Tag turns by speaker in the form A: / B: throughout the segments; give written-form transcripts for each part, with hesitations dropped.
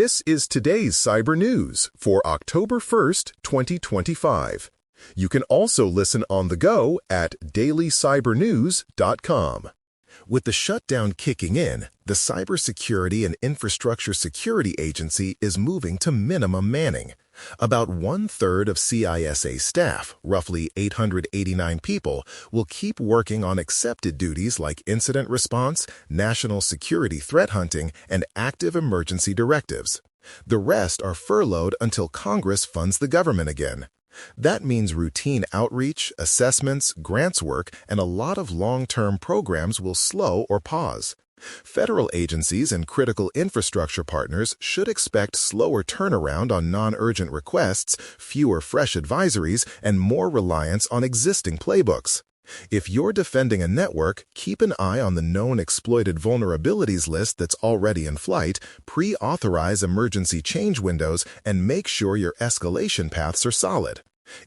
A: This is today's cyber news for October 1st, 2025. You can also listen on the go at dailycyber.news.com. With the shutdown kicking in, the Cybersecurity and Infrastructure Security Agency is moving to minimum manning. About one-third of CISA staff, roughly 889 people, will keep working on accepted duties like incident response, national security threat hunting, and active emergency directives. The rest are furloughed until Congress funds the government again. That means routine outreach, assessments, grants work, and a lot of long-term programs will slow or pause. Federal agencies and critical infrastructure partners should expect slower turnaround on non-urgent requests, fewer fresh advisories, and more reliance on existing playbooks. If you're defending a network, keep an eye on the known exploited vulnerabilities list that's already in flight, pre-authorize emergency change windows, and make sure your escalation paths are solid.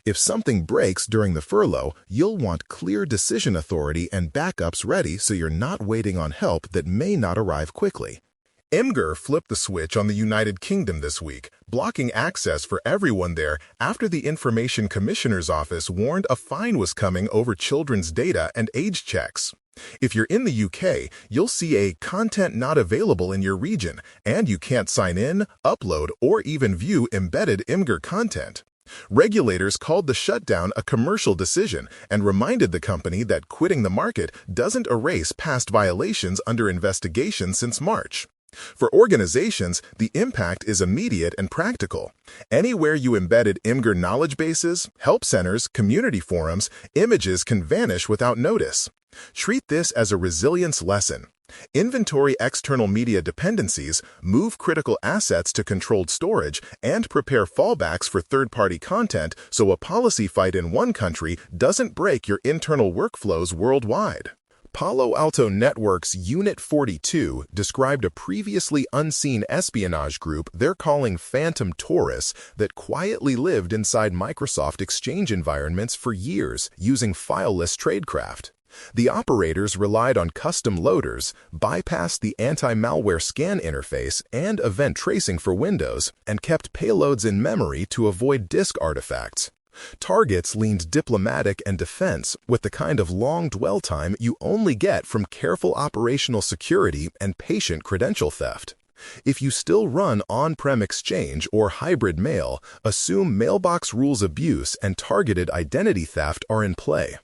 A: If something breaks during the furlough, you'll want clear decision authority and backups ready so you're not waiting on help that may not arrive quickly. Imgur flipped the switch on the United Kingdom this week, blocking access for everyone there after the Information Commissioner's Office warned a fine was coming over children's data and age checks. If you're in the UK, you'll see a content not available in your region, and you can't sign in, upload, or even view embedded Imgur content. Regulators called the shutdown a commercial decision and reminded the company that quitting the market doesn't erase past violations under investigation since March. For organizations, the impact is immediate and practical. Anywhere you embedded Imgur knowledge bases, help centers, community forums, images can vanish without notice. Treat this as a resilience lesson. Inventory external media dependencies, move critical assets to controlled storage, and prepare fallbacks for third-party content so a policy fight in one country doesn't break your internal workflows worldwide. Palo Alto Network's Unit 42 described a previously unseen espionage group they're calling Phantom Taurus that quietly lived inside Microsoft Exchange environments for years using fileless tradecraft. The operators relied on custom loaders, bypassed the anti-malware scan interface and event tracing for Windows, and kept payloads in memory to avoid disk artifacts. Targets leaned diplomatic and defense with the kind of long dwell time you only get from careful operational security and patient credential theft. If you still run on-prem Exchange or hybrid mail, assume mailbox rules abuse and targeted identity theft are in play.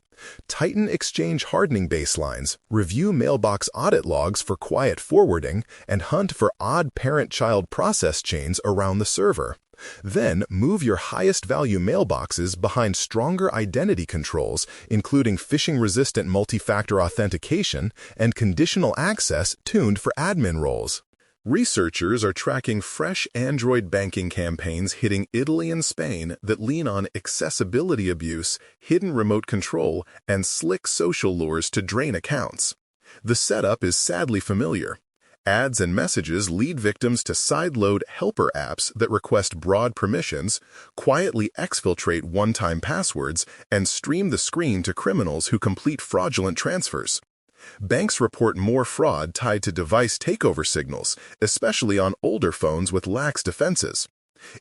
A: Tighten Exchange hardening baselines, review mailbox audit logs for quiet forwarding, and hunt for odd parent-child process chains around the server. Then move your highest-value mailboxes behind stronger identity controls, including phishing-resistant multi-factor authentication and conditional access tuned for admin roles. Researchers are tracking fresh Android banking campaigns hitting Italy and Spain that lean on accessibility abuse, hidden remote control, and slick social lures to drain accounts. The setup is sadly familiar. Ads and messages lead victims to sideload helper apps that request broad permissions, quietly exfiltrate one-time passwords, and stream the screen to criminals who complete fraudulent transfers. Banks report more fraud tied to device takeover signals, especially on older phones with lax defenses.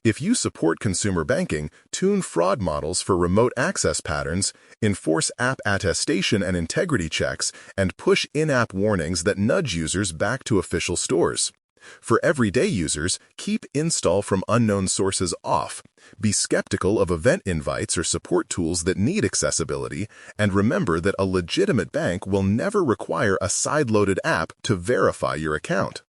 A: If you support consumer banking, tune fraud models for remote access patterns, enforce app attestation and integrity checks, and push in-app warnings that nudge users back to official stores. For everyday users, keep install from unknown sources off. Be skeptical of event invites or support tools that need accessibility, and remember that a legitimate bank will never require a sideloaded app to verify your account.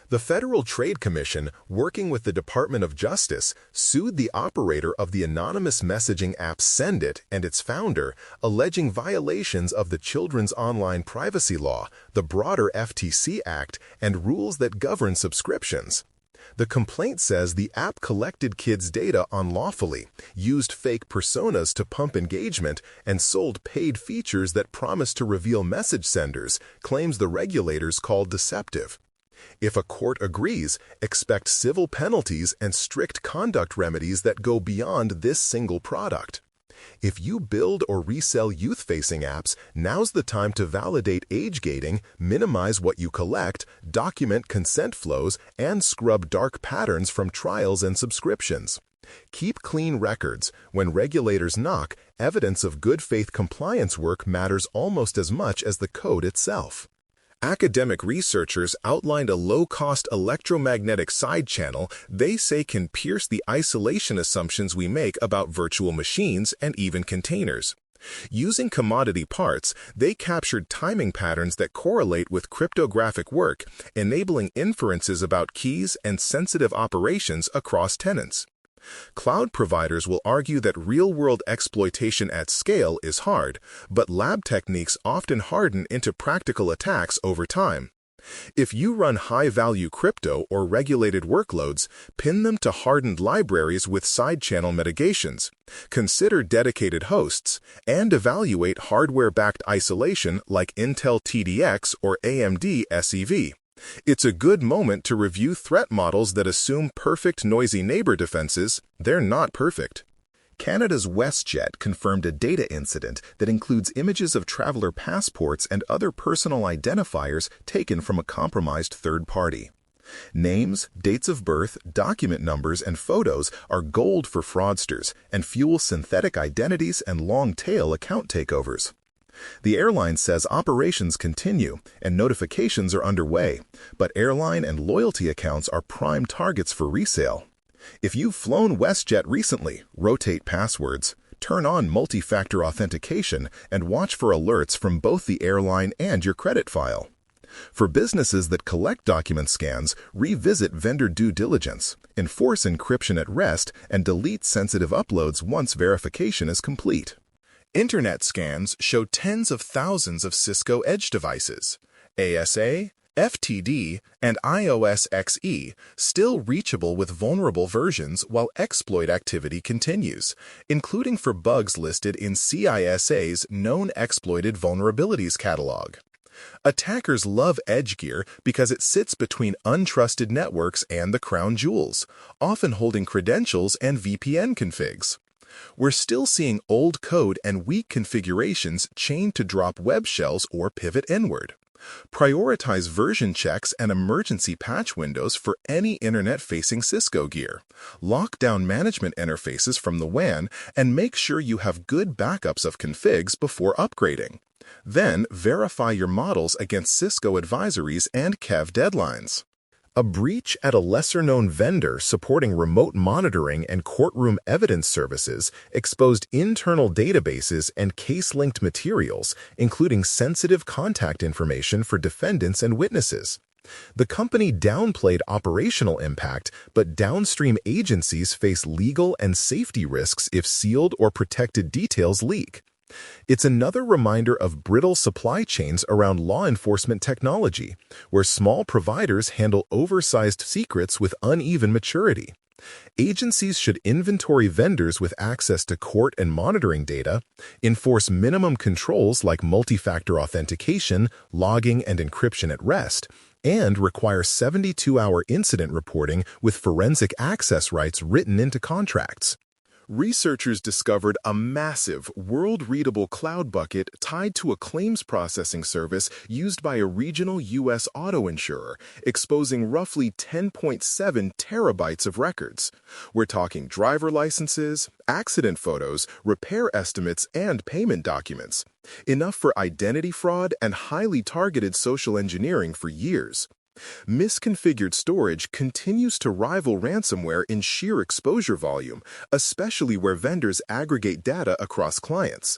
A: The Federal Trade Commission, working with the Department of Justice, sued the operator of the anonymous messaging app Sendit and its founder, alleging violations of the Children's Online Privacy Law, the broader FTC Act, and rules that govern subscriptions. The complaint says the app collected kids' data unlawfully, used fake personas to pump engagement, and sold paid features that promised to reveal message senders, claims the regulators called deceptive. If a court agrees, expect civil penalties and strict conduct remedies that go beyond this single product. If you build or resell youth-facing apps, now's the time to validate age gating, minimize what you collect, document consent flows, and scrub dark patterns from trials and subscriptions. Keep clean records. When regulators knock, evidence of good faith compliance work matters almost as much as the code itself. Academic researchers outlined a low-cost electromagnetic side channel they say can pierce the isolation assumptions we make about virtual machines and even containers. Using commodity parts, they captured timing patterns that correlate with cryptographic work, enabling inferences about keys and sensitive operations across tenants. Cloud providers will argue that real-world exploitation at scale is hard, but lab techniques often harden into practical attacks over time. If you run high-value crypto or regulated workloads, pin them to hardened libraries with side-channel mitigations, consider dedicated hosts, and evaluate hardware-backed isolation like Intel TDX or AMD SEV. It's a good moment to review threat models that assume perfect noisy neighbor defenses. They're not perfect. Canada's WestJet confirmed a data incident that includes images of traveler passports and other personal identifiers taken from a compromised third party. Names, dates of birth, document numbers, and photos are gold for fraudsters and fuel synthetic identities and long-tail account takeovers. The airline says operations continue and notifications are underway, but airline and loyalty accounts are prime targets for resale. If you've flown WestJet recently, rotate passwords, turn on multi-factor authentication, and watch for alerts from both the airline and your credit file. For businesses that collect document scans, revisit vendor due diligence, enforce encryption at rest, and delete sensitive uploads once verification is complete. Internet scans show tens of thousands of Cisco edge devices, ASA, FTD, and iOS XE, still reachable with vulnerable versions while exploit activity continues, including for bugs listed in CISA's Known Exploited Vulnerabilities catalog. Attackers love edge gear because it sits between untrusted networks and the crown jewels, often holding credentials and VPN configs. We're still seeing old code and weak configurations chained to drop web shells or pivot inward. Prioritize version checks and emergency patch windows for any internet-facing Cisco gear. Lock down management interfaces from the WAN and make sure you have good backups of configs before upgrading. Then verify your models against Cisco advisories and KEV deadlines. A breach at a lesser-known vendor supporting remote monitoring and courtroom evidence services exposed internal databases and case-linked materials, including sensitive contact information for defendants and witnesses. The company downplayed operational impact, but downstream agencies face legal and safety risks if sealed or protected details leak. It's another reminder of brittle supply chains around law enforcement technology, where small providers handle oversized secrets with uneven maturity. Agencies should inventory vendors with access to court and monitoring data, enforce minimum controls like multi-factor authentication, logging, and encryption at rest, and require 72-hour incident reporting with forensic access rights written into contracts. Researchers discovered a massive, world-readable cloud bucket tied to a claims processing service used by a regional U.S. auto insurer, exposing roughly 10.7 terabytes of records. We're talking driver licenses, accident photos, repair estimates, and payment documents. Enough for identity fraud and highly targeted social engineering for years. Misconfigured storage continues to rival ransomware in sheer exposure volume, especially where vendors aggregate data across clients.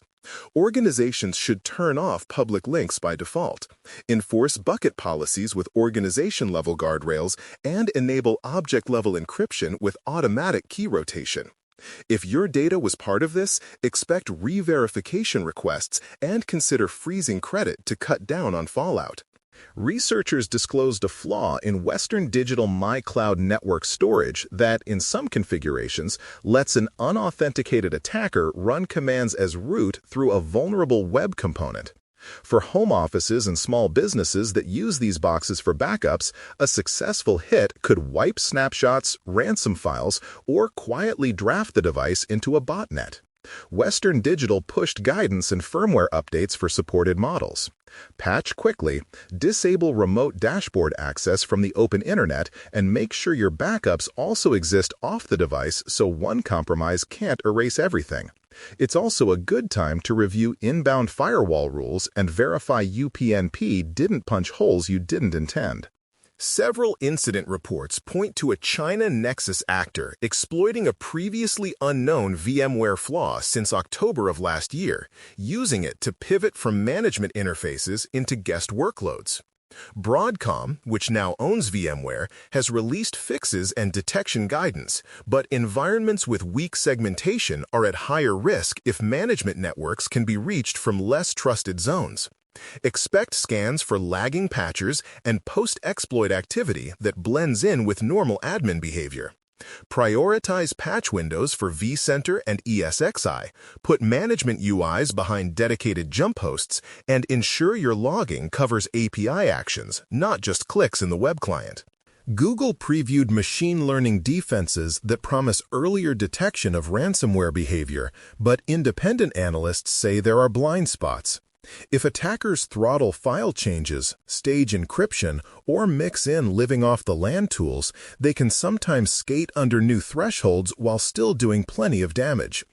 A: Organizations should turn off public links by default, enforce bucket policies with organization-level guardrails, and enable object-level encryption with automatic key rotation. If your data was part of this, expect re-verification requests and consider freezing credit to cut down on fallout. Researchers disclosed a flaw in Western Digital MyCloud network storage that, in some configurations, lets an unauthenticated attacker run commands as root through a vulnerable web component. For home offices and small businesses that use these boxes for backups, a successful hit could wipe snapshots, ransom files, or quietly draft the device into a botnet. Western Digital pushed guidance and firmware updates for supported models. Patch quickly, disable remote dashboard access from the open internet, and make sure your backups also exist off the device so one compromise can't erase everything. It's also a good time to review inbound firewall rules and verify UPnP didn't punch holes you didn't intend. Several incident reports point to a China-nexus actor exploiting a previously unknown VMware flaw since October of last year, using it to pivot from management interfaces into guest workloads. Broadcom, which now owns VMware, has released fixes and detection guidance, but environments with weak segmentation are at higher risk if management networks can be reached from less trusted zones. Expect scans for lagging patchers and post-exploit activity that blends in with normal admin behavior. Prioritize patch windows for vCenter and ESXi, put management UIs behind dedicated jump hosts, and ensure your logging covers API actions, not just clicks in the web client. Google previewed machine learning defenses that promise earlier detection of ransomware behavior, but independent analysts say there are blind spots. If attackers throttle file changes, stage encryption, or mix in living off the land tools, they can sometimes skate under new thresholds while still doing plenty of damage.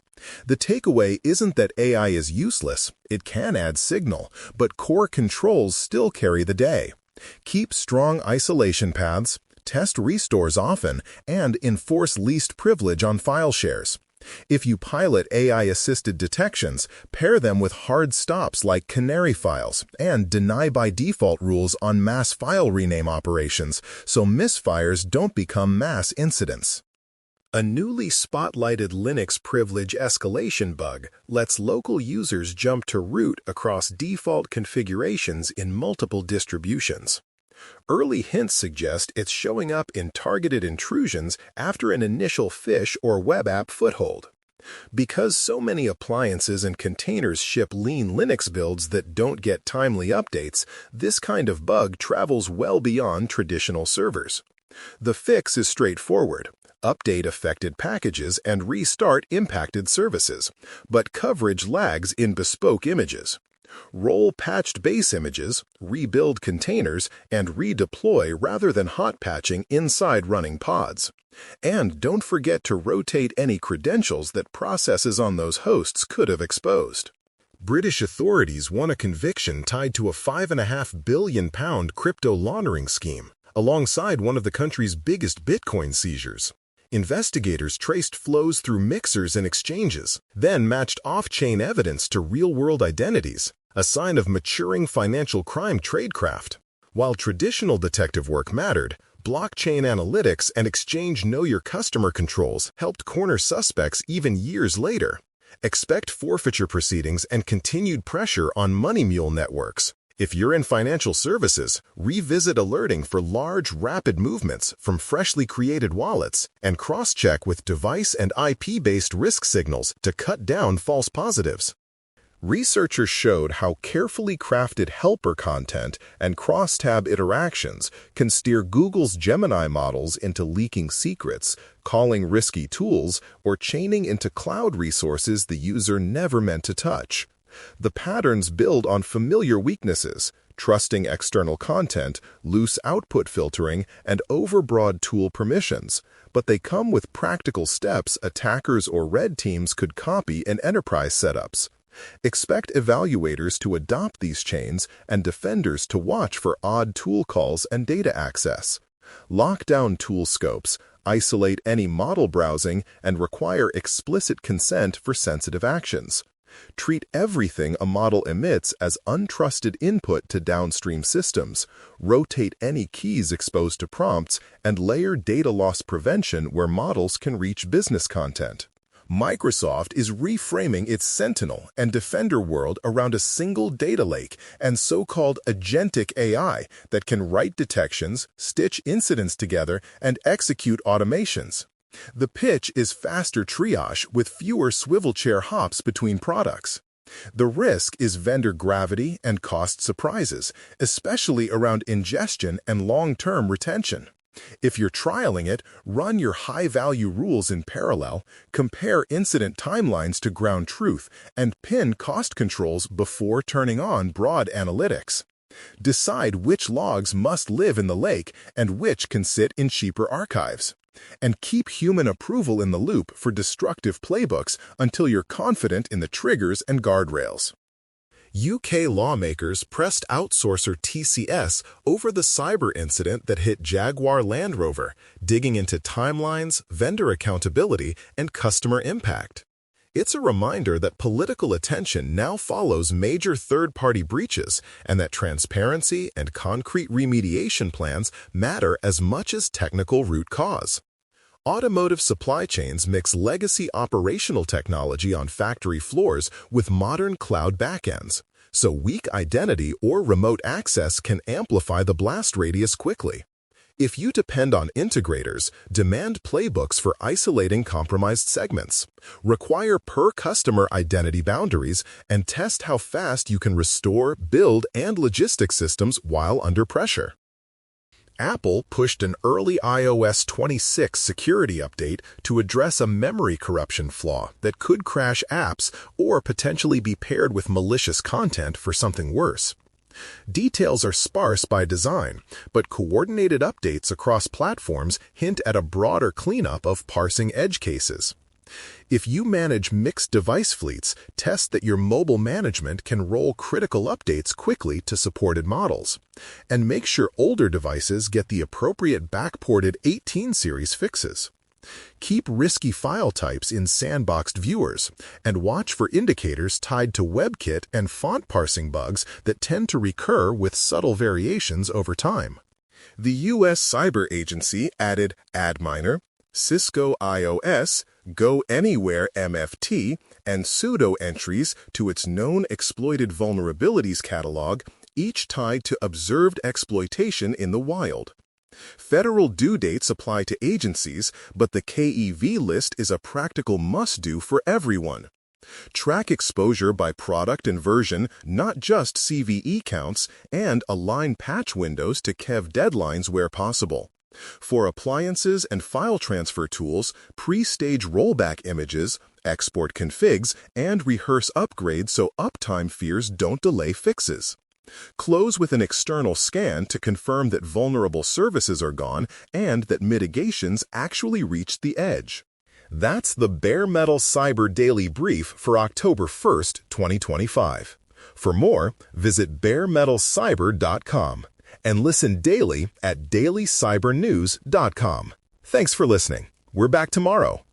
A: The takeaway isn't that AI is useless. It can add signal, but core controls still carry the day. Keep strong isolation paths, test restores often, and enforce least privilege on file shares. If you pilot AI-assisted detections, pair them with hard stops like canary files and deny by default rules on mass file rename operations so misfires don't become mass incidents. A newly spotlighted Linux privilege escalation bug lets local users jump to root across default configurations in multiple distributions. Early hints suggest it's showing up in targeted intrusions after an initial phish or web app foothold. Because so many appliances and containers ship lean Linux builds that don't get timely updates, this kind of bug travels well beyond traditional servers. The fix is straightforward. Update affected packages and restart impacted services, but coverage lags in bespoke images. Roll patched base images, rebuild containers, and redeploy rather than hot patching inside running pods. And don't forget to rotate any credentials that processes on those hosts could have exposed. British authorities won a conviction tied to a £5.5 billion crypto-laundering scheme, alongside one of the country's biggest Bitcoin seizures. Investigators traced flows through mixers and exchanges, then matched off-chain evidence to real-world identities, a sign of maturing financial crime tradecraft. While traditional detective work mattered, blockchain analytics and exchange know-your-customer controls helped corner suspects even years later. Expect forfeiture proceedings and continued pressure on money mule networks. If you're in financial services, revisit alerting for large, rapid movements from freshly created wallets and cross-check with device and IP-based risk signals to cut down false positives. Researchers showed how carefully crafted helper content and crosstab interactions can steer Google's Gemini models into leaking secrets, calling risky tools, or chaining into cloud resources the user never meant to touch. The patterns build on familiar weaknesses, trusting external content, loose output filtering, and overbroad tool permissions, but they come with practical steps attackers or red teams could copy in enterprise setups. Expect evaluators to adopt these chains and defenders to watch for odd tool calls and data access. Lock down tool scopes, isolate any model browsing, and require explicit consent for sensitive actions. Treat everything a model emits as untrusted input to downstream systems, rotate any keys exposed to prompts, and layer data loss prevention where models can reach business content. Microsoft is reframing its Sentinel and Defender world around a single data lake and so-called agentic AI that can write detections, stitch incidents together, and execute automations. The pitch is faster triage with fewer swivel chair hops between products. The risk is vendor gravity and cost surprises, especially around ingestion and long-term retention. If you're trialing it, run your high-value rules in parallel, compare incident timelines to ground truth, and pin cost controls before turning on broad analytics. Decide which logs must live in the lake and which can sit in cheaper archives. And keep human approval in the loop for destructive playbooks until you're confident in the triggers and guardrails. UK lawmakers pressed outsourcer TCS over the cyber incident that hit Jaguar Land Rover, digging into timelines, vendor accountability, and customer impact. It's a reminder that political attention now follows major third-party breaches and that transparency and concrete remediation plans matter as much as technical root cause. Automotive supply chains mix legacy operational technology on factory floors with modern cloud backends, so weak identity or remote access can amplify the blast radius quickly. If you depend on integrators, demand playbooks for isolating compromised segments, require per-customer identity boundaries, and test how fast you can restore, build, and logistics systems while under pressure. Apple pushed an early iOS 26 security update to address a memory corruption flaw that could crash apps or potentially be paired with malicious content for something worse. Details are sparse by design, but coordinated updates across platforms hint at a broader cleanup of parsing edge cases. If you manage mixed device fleets, test that your mobile management can roll critical updates quickly to supported models. And make sure older devices get the appropriate backported 18 series fixes. Keep risky file types in sandboxed viewers, and watch for indicators tied to WebKit and font parsing bugs that tend to recur with subtle variations over time. The U.S. Cyber Agency added AdMiner, Cisco iOS, Go Anywhere MFT, and sudo entries to its known exploited vulnerabilities catalog, each tied to observed exploitation in the wild. Federal due dates apply to agencies, but the KEV list is a practical must-do for everyone. Track exposure by product and version, not just CVE counts, and align patch windows to KEV deadlines where possible. For appliances and file transfer tools, pre-stage rollback images, export configs, and rehearse upgrades so uptime fears don't delay fixes. Close with an external scan to confirm that vulnerable services are gone and that mitigations actually reached the edge. That's the Bare Metal Cyber Daily Brief for October 1st, 2025. For more, visit baremetalcyber.com and listen daily at dailycyber.news.com. Thanks for listening. We're back tomorrow.